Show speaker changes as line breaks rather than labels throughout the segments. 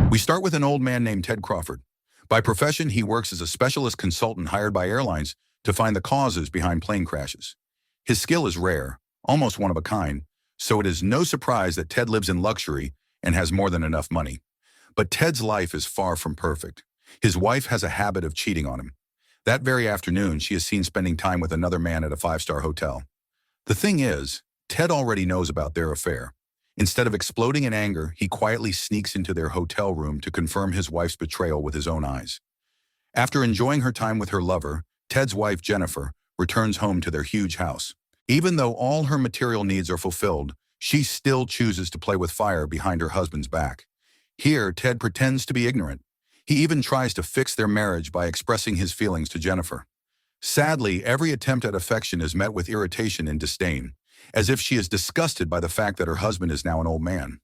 We start with an old man named Ted Crawford. By profession, he works as a specialist consultant hired by airlines to find the causes behind plane crashes. His skill is rare, almost one of a kind, so it is no surprise that Ted lives in luxury and has more than enough money. But Ted's life is far from perfect. His wife has a habit of cheating on him. That very afternoon, she is seen spending time with another man at a five-star hotel. The thing is, Ted already knows about their affair. Instead of exploding in anger, he quietly sneaks into their hotel room to confirm his wife's betrayal with his own eyes. After enjoying her time with her lover, Ted's wife, Jennifer, returns home to their huge house. Even though all her material needs are fulfilled, she still chooses to play with fire behind her husband's back. Here, Ted pretends to be ignorant. He even tries to fix their marriage by expressing his feelings to Jennifer. Sadly, every attempt at affection is met with irritation and disdain, as if she is disgusted by the fact that her husband is now an old man.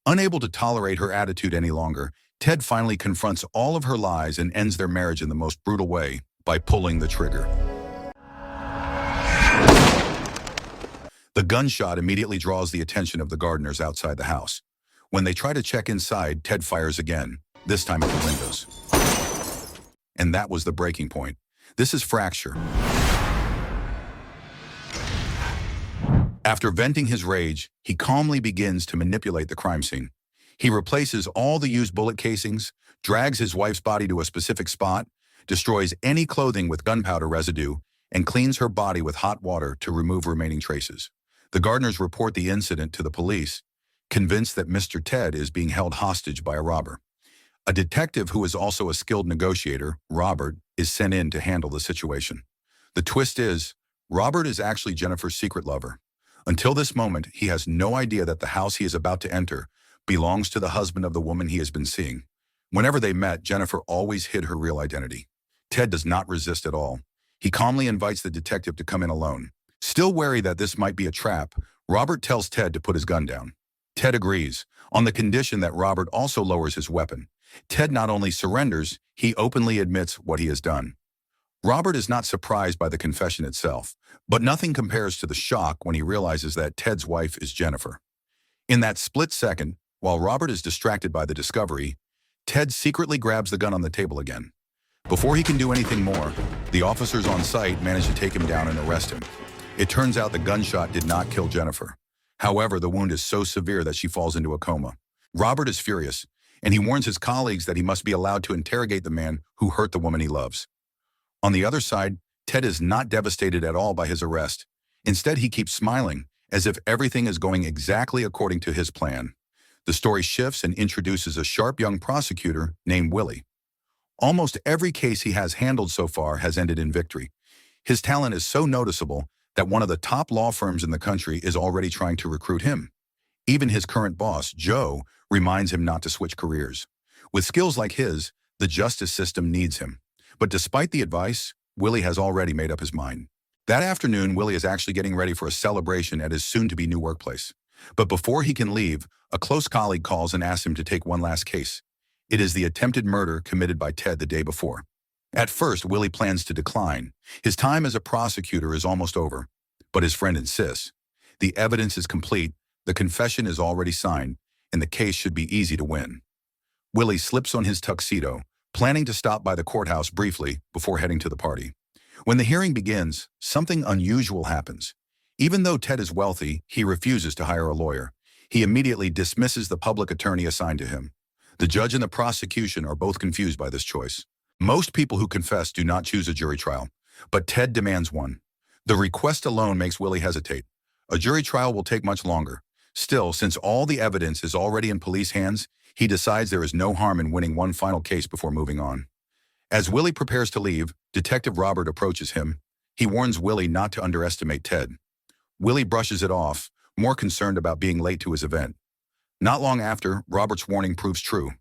Unable to tolerate her attitude any longer, Ted finally confronts all of her lies and ends their marriage in the most brutal way, by pulling the trigger. The gunshot immediately draws the attention of the gardeners outside the house. When they try to check inside, Ted fires again, this time at the windows. And that was the breaking point. This is fracture. After venting his rage, he calmly begins to manipulate the crime scene. He replaces all the used bullet casings, drags his wife's body to a specific spot, destroys any clothing with gunpowder residue, and cleans her body with hot water to remove remaining traces. The gardeners report the incident to the police, convinced that Mr. Ted is being held hostage by a robber. A detective who is also a skilled negotiator, Robert, is sent in to handle the situation. The twist is, Robert is actually Jennifer's secret lover. Until this moment, he has no idea that the house he is about to enter belongs to the husband of the woman he has been seeing. Whenever they met, Jennifer always hid her real identity. Ted does not resist at all. He calmly invites the detective to come in alone. Still wary that this might be a trap, Robert tells Ted to put his gun down. Ted agrees, on the condition that Robert also lowers his weapon. Ted not only surrenders, he openly admits what he has done. Robert is not surprised by the confession itself, but nothing compares to the shock when he realizes that Ted's wife is Jennifer. In that split second, while Robert is distracted by the discovery, Ted secretly grabs the gun on the table again. Before he can do anything more, the officers on site manage to take him down and arrest him. It turns out the gunshot did not kill Jennifer. However, the wound is so severe that she falls into a coma. Robert is furious, and he warns his colleagues that he must be allowed to interrogate the man who hurt the woman he loves. On the other side, Ted is not devastated at all by his arrest. Instead, he keeps smiling, as if everything is going exactly according to his plan. The story shifts and introduces a sharp young prosecutor named Willie. Almost every case he has handled so far has ended in victory. His talent is so noticeable that one of the top law firms in the country is already trying to recruit him. Even his current boss, Joe, reminds him not to switch careers. With skills like his, the justice system needs him. But despite the advice, Willie has already made up his mind. That afternoon, Willie is actually getting ready for a celebration at his soon-to-be new workplace. But before he can leave, a close colleague calls and asks him to take one last case. It is the attempted murder committed by Ted the day before. At first, Willie plans to decline. His time as a prosecutor is almost over. But his friend insists. The evidence is complete, the confession is already signed, and the case should be easy to win. Willie slips on his tuxedo, planning to stop by the courthouse briefly before heading to the party. When the hearing begins, something unusual happens. Even though Ted is wealthy, he refuses to hire a lawyer. He immediately dismisses the public attorney assigned to him. The judge and the prosecution are both confused by this choice. Most people who confess do not choose a jury trial, but Ted demands one. The request alone makes Willie hesitate. A jury trial will take much longer. Still, since all the evidence is already in police hands, he decides there is no harm in winning one final case before moving on. As Willie prepares to leave, Detective Robert approaches him. He warns Willie not to underestimate Ted. Willie brushes it off, more concerned about being late to his event. Not long after, Robert's warning proves true.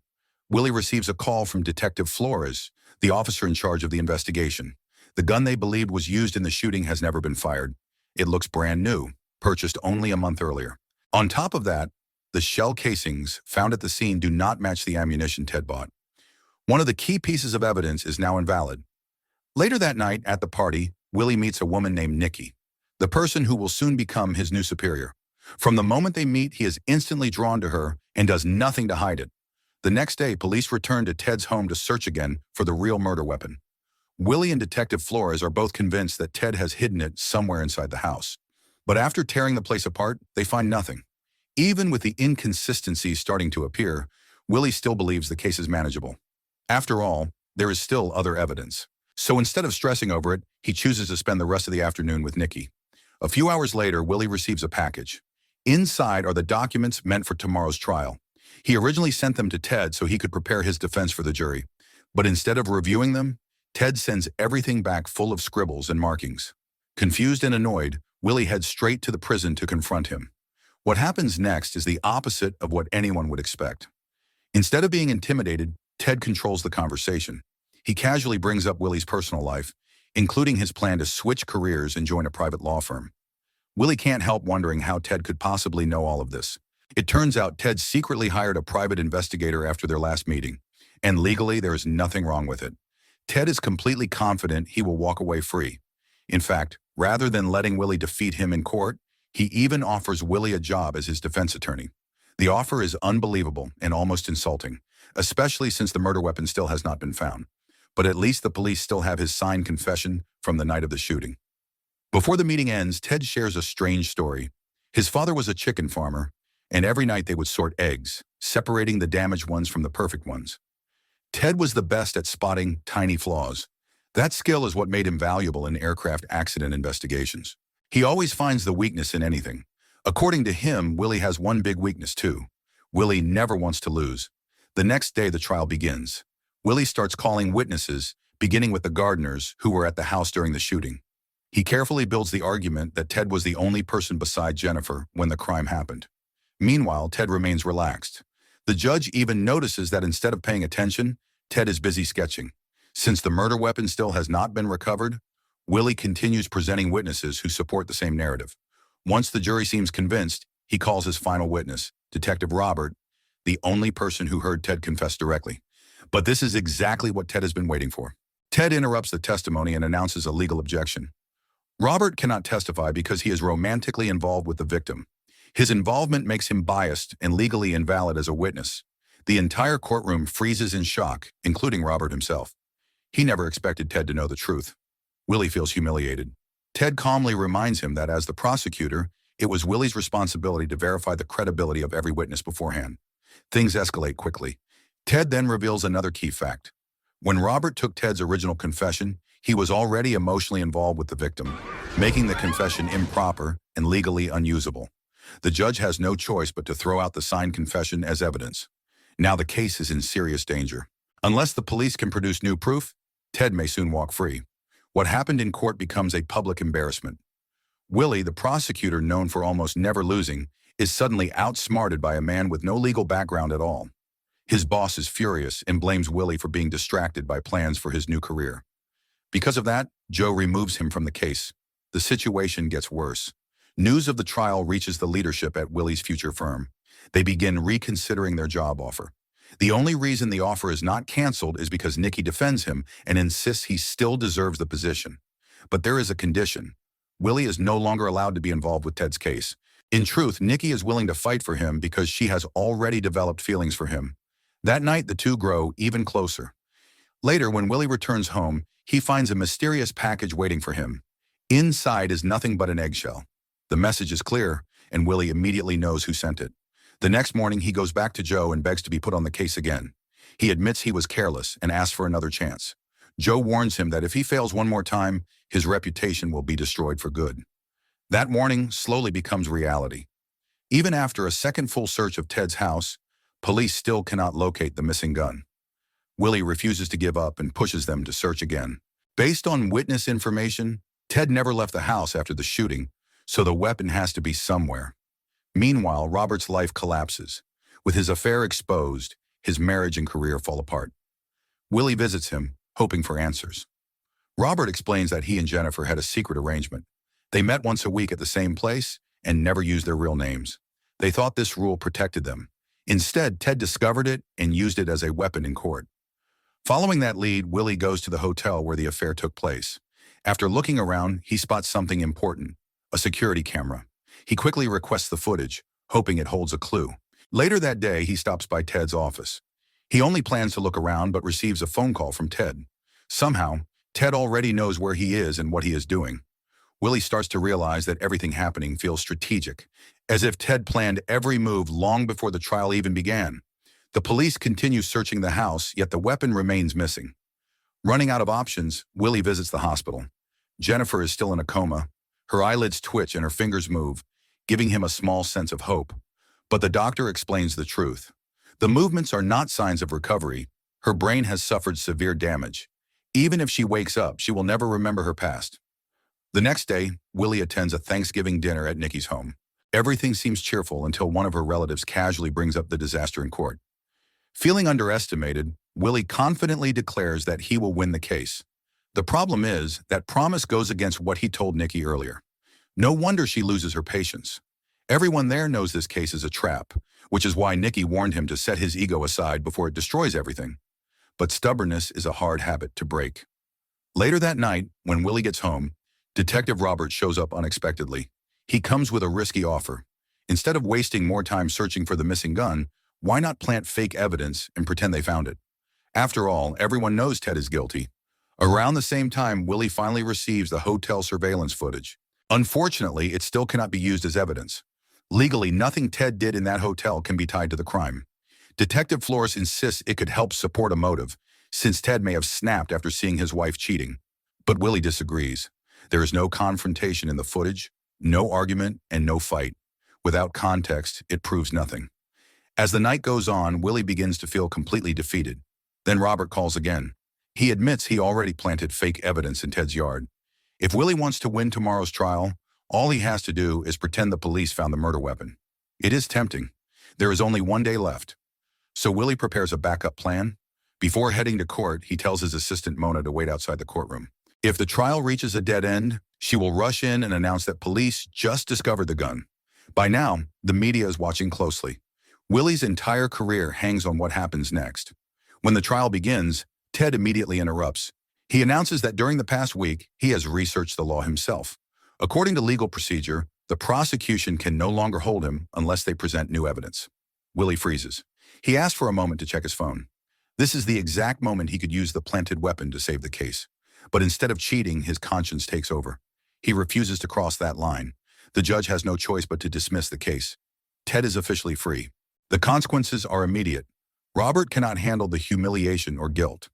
Willie receives a call from Detective Flores, the officer in charge of the investigation. The gun they believed was used in the shooting has never been fired. It looks brand new, purchased only a month earlier. On top of that, the shell casings found at the scene do not match the ammunition Ted bought. One of the key pieces of evidence is now invalid. Later that night, at the party, Willie meets a woman named Nikki, the person who will soon become his new superior. From the moment they meet, he is instantly drawn to her and does nothing to hide it. The next day, police return to Ted's home to search again for the real murder weapon. Willie and Detective Flores are both convinced that Ted has hidden it somewhere inside the house. But after tearing the place apart, they find nothing. Even with the inconsistencies starting to appear, Willie still believes the case is manageable. After all, there is still other evidence. So instead of stressing over it, he chooses to spend the rest of the afternoon with Nikki. A few hours later, Willie receives a package. Inside are the documents meant for tomorrow's trial. He originally sent them to Ted so he could prepare his defense for the jury. But instead of reviewing them, Ted sends everything back full of scribbles and markings. Confused and annoyed, Willie heads straight to the prison to confront him. What happens next is the opposite of what anyone would expect. Instead of being intimidated, Ted controls the conversation. He casually brings up Willie's personal life, including his plan to switch careers and join a private law firm. Willie can't help wondering how Ted could possibly know all of this. It turns out Ted secretly hired a private investigator after their last meeting, and legally there is nothing wrong with it. Ted is completely confident he will walk away free. In fact, rather than letting Willie defeat him in court, he even offers Willie a job as his defense attorney. The offer is unbelievable and almost insulting, especially since the murder weapon still has not been found. But at least the police still have his signed confession from the night of the shooting. Before the meeting ends, Ted shares a strange story. His father was a chicken farmer, and every night they would sort eggs, separating the damaged ones from the perfect ones. Ted was the best at spotting tiny flaws. That skill is what made him valuable in aircraft accident investigations. He always finds the weakness in anything. According to him, Willie has one big weakness too. Willie never wants to lose. The next day the trial begins. Willie starts calling witnesses, beginning with the gardeners who were at the house during the shooting. He carefully builds the argument that Ted was the only person beside Jennifer when the crime happened. Meanwhile, Ted remains relaxed. The judge even notices that instead of paying attention, Ted is busy sketching. Since the murder weapon still has not been recovered, Willie continues presenting witnesses who support the same narrative. Once the jury seems convinced, he calls his final witness, Detective Robert, the only person who heard Ted confess directly. But this is exactly what Ted has been waiting for. Ted interrupts the testimony and announces a legal objection. Robert cannot testify because he is romantically involved with the victim. His involvement makes him biased and legally invalid as a witness. The entire courtroom freezes in shock, including Robert himself. He never expected Ted to know the truth. Willie feels humiliated. Ted calmly reminds him that as the prosecutor, it was Willie's responsibility to verify the credibility of every witness beforehand. Things escalate quickly. Ted then reveals another key fact. When Robert took Ted's original confession, he was already emotionally involved with the victim, making the confession improper and legally unusable. The judge has no choice but to throw out the signed confession as evidence. Now the case is in serious danger. Unless the police can produce new proof, Ted may soon walk free. What happened in court becomes a public embarrassment. Willie, the prosecutor known for almost never losing, is suddenly outsmarted by a man with no legal background at all. His boss is furious and blames Willie for being distracted by plans for his new career. Because of that, Joe removes him from the case. The situation gets worse. News of the trial reaches the leadership at Willie's future firm. They begin reconsidering their job offer. The only reason the offer is not canceled is because Nikki defends him and insists he still deserves the position. But there is a condition. Willie is no longer allowed to be involved with Ted's case. In truth, Nikki is willing to fight for him because she has already developed feelings for him. That night, the two grow even closer. Later, when Willie returns home, he finds a mysterious package waiting for him. Inside is nothing but an eggshell. The message is clear, and Willie immediately knows who sent it. The next morning, he goes back to Joe and begs to be put on the case again. He admits he was careless and asks for another chance. Joe warns him that if he fails one more time, his reputation will be destroyed for good. That warning slowly becomes reality. Even after a second full search of Ted's house, police still cannot locate the missing gun. Willie refuses to give up and pushes them to search again. Based on witness information, Ted never left the house after the shooting, so the weapon has to be somewhere. Meanwhile, Robert's life collapses. With his affair exposed, his marriage and career fall apart. Willie visits him, hoping for answers. Robert explains that he and Jennifer had a secret arrangement. They met once a week at the same place and never used their real names. They thought this rule protected them. Instead, Ted discovered it and used it as a weapon in court. Following that lead, Willie goes to the hotel where the affair took place. After looking around, he spots something important, a security camera. He quickly requests the footage, hoping it holds a clue. Later that day, he stops by Ted's office. He only plans to look around but receives a phone call from Ted. Somehow, Ted already knows where he is and what he is doing. Willie starts to realize that everything happening feels strategic, as if Ted planned every move long before the trial even began. The police continue searching the house, yet the weapon remains missing. Running out of options, Willie visits the hospital. Jennifer is still in a coma. Her eyelids twitch and her fingers move, giving him a small sense of hope. But the doctor explains the truth. The movements are not signs of recovery. Her brain has suffered severe damage. Even if she wakes up, she will never remember her past. The next day, Willie attends a Thanksgiving dinner at Nikki's home. Everything seems cheerful until one of her relatives casually brings up the disaster in court. Feeling underestimated, Willie confidently declares that he will win the case. The problem is that promise goes against what he told Nikki earlier. No wonder she loses her patience. Everyone there knows this case is a trap, which is why Nikki warned him to set his ego aside before it destroys everything. But stubbornness is a hard habit to break. Later that night, when Willie gets home, Detective Robert shows up unexpectedly. He comes with a risky offer. Instead of wasting more time searching for the missing gun, why not plant fake evidence and pretend they found it? After all, everyone knows Ted is guilty. Around the same time, Willie finally receives the hotel surveillance footage. Unfortunately, it still cannot be used as evidence. Legally, nothing Ted did in that hotel can be tied to the crime. Detective Flores insists it could help support a motive, since Ted may have snapped after seeing his wife cheating. But Willie disagrees. There is no confrontation in the footage, no argument, and no fight. Without context, it proves nothing. As the night goes on, Willie begins to feel completely defeated. Then Robert calls again. He admits he already planted fake evidence in Ted's yard. If Willie wants to win tomorrow's trial, all he has to do is pretend the police found the murder weapon. It is tempting. There is only one day left. So Willie prepares a backup plan. Before heading to court, he tells his assistant Mona to wait outside the courtroom. If the trial reaches a dead end, she will rush in and announce that police just discovered the gun. By now, the media is watching closely. Willie's entire career hangs on what happens next. When the trial begins, Ted immediately interrupts. He announces that during the past week, he has researched the law himself. According to legal procedure, the prosecution can no longer hold him unless they present new evidence. Willie freezes. He asks for a moment to check his phone. This is the exact moment he could use the planted weapon to save the case. But instead of cheating, his conscience takes over. He refuses to cross that line. The judge has no choice but to dismiss the case. Ted is officially free. The consequences are immediate. Robert cannot handle the humiliation or guilt.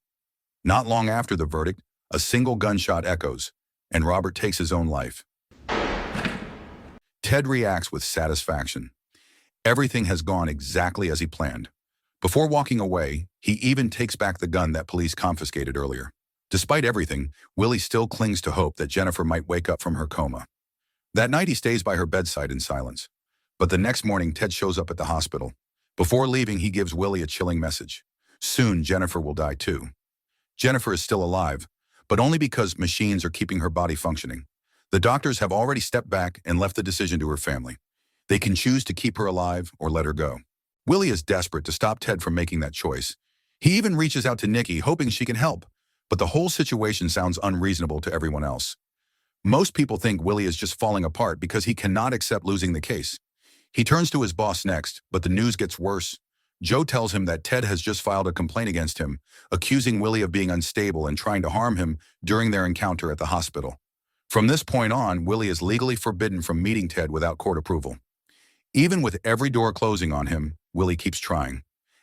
Not long after the verdict, a single gunshot echoes, and Robert takes his own life. Ted reacts with satisfaction. Everything has gone exactly as he planned. Before walking away, he even takes back the gun that police confiscated earlier. Despite everything, Willie still clings to hope that Jennifer might wake up from her coma. That night he stays by her bedside in silence. But the next morning, Ted shows up at the hospital. Before leaving, he gives Willie a chilling message. Soon, Jennifer will die too. Jennifer is still alive, but only because machines are keeping her body functioning. The doctors have already stepped back and left the decision to her family. They can choose to keep her alive or let her go. Willie is desperate to stop Ted from making that choice. He even reaches out to Nikki, hoping she can help. But the whole situation sounds unreasonable to everyone else. Most people think Willie is just falling apart because he cannot accept losing the case. He turns to his boss next, but the news gets worse. Joe tells him that Ted has just filed a complaint against him, accusing Willie of being unstable and trying to harm him during their encounter at the hospital. From this point on, Willie is legally forbidden from meeting Ted without court approval. Even with every door closing on him, Willie keeps trying.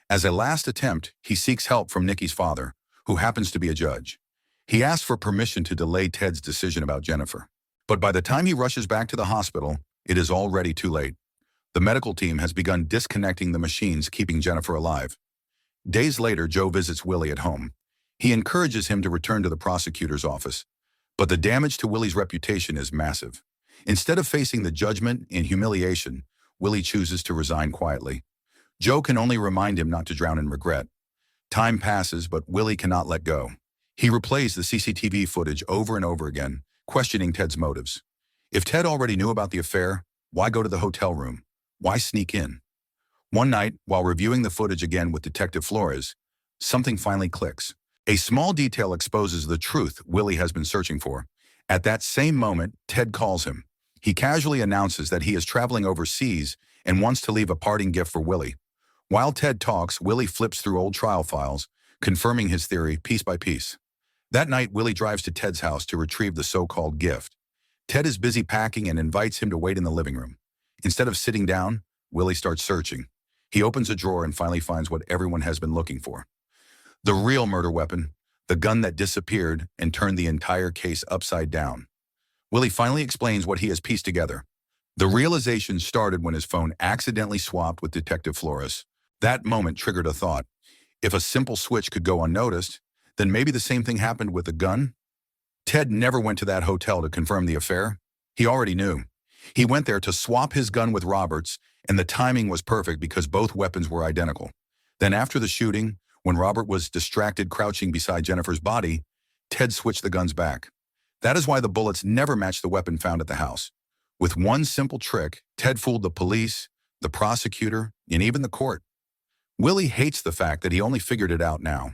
As a last attempt, he seeks help from Nikki's father, who happens to be a judge. He asks for permission to delay Ted's decision about Jennifer. But by the time he rushes back to the hospital, it is already too late. The medical team has begun disconnecting the machines keeping Jennifer alive. Days later, Joe visits Willie at home. He encourages him to return to the prosecutor's office. But the damage to Willie's reputation is massive. Instead of facing the judgment and humiliation, Willie chooses to resign quietly. Joe can only remind him not to drown in regret. Time passes, but Willie cannot let go. He replays the CCTV footage over and over again, questioning Ted's motives. If Ted already knew about the affair, why go to the hotel room? Why sneak in? One night, while reviewing the footage again with Detective Flores, something finally clicks. A small detail exposes the truth Willie has been searching for. At that same moment, Ted calls him. He casually announces that he is traveling overseas and wants to leave a parting gift for Willie. While Ted talks, Willie flips through old trial files, confirming his theory piece by piece. That night, Willie drives to Ted's house to retrieve the so-called gift. Ted is busy packing and invites him to wait in the living room. Instead of sitting down, Willie starts searching. He opens a drawer and finally finds what everyone has been looking for. The real murder weapon, the gun that disappeared and turned the entire case upside down. Willie finally explains what he has pieced together. The realization started when his phone accidentally swapped with Detective Flores. That moment triggered a thought. If a simple switch could go unnoticed, then maybe the same thing happened with the gun? Ted never went to that hotel to confirm the affair. He already knew. He went there to swap his gun with Robert's, and the timing was perfect because both weapons were identical. Then after the shooting, when Robert was distracted crouching beside Jennifer's body, Ted switched the guns back. That is why the bullets never matched the weapon found at the house. With one simple trick, Ted fooled the police, the prosecutor, and even the court. Willie hates the fact that he only figured it out now.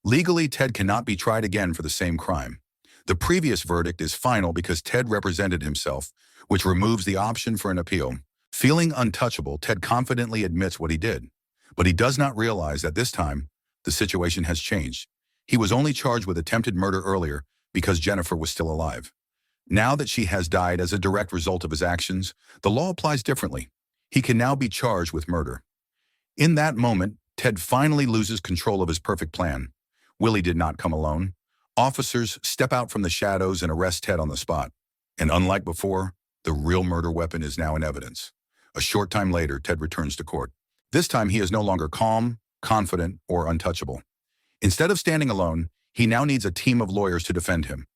Legally, Ted cannot be tried again for the same crime. The previous verdict is final because Ted represented himself, which removes the option for an appeal. Feeling untouchable, Ted confidently admits what he did. But he does not realize that this time, the situation has changed. He was only charged with attempted murder earlier because Jennifer was still alive. Now that she has died as a direct result of his actions, the law applies differently. He can now be charged with murder. In that moment, Ted finally loses control of his perfect plan. Willie did not come alone. Officers step out from the shadows and arrest Ted on the spot. And unlike before, the real murder weapon is now in evidence. A short time later, Ted returns to court. This time, he is no longer calm, confident, or untouchable. Instead of standing alone, he now needs a team of lawyers to defend him.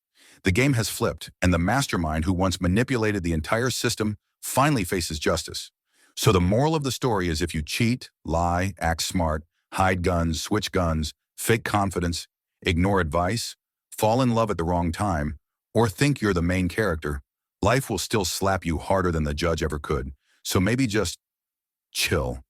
The game has flipped, and the mastermind who once manipulated the entire system finally faces justice. So the moral of the story is if you cheat, lie, act smart, hide guns, switch guns, fake confidence, ignore advice, fall in love at the wrong time, or think you're the main character, life will still slap you harder than the judge ever could. So maybe just chill.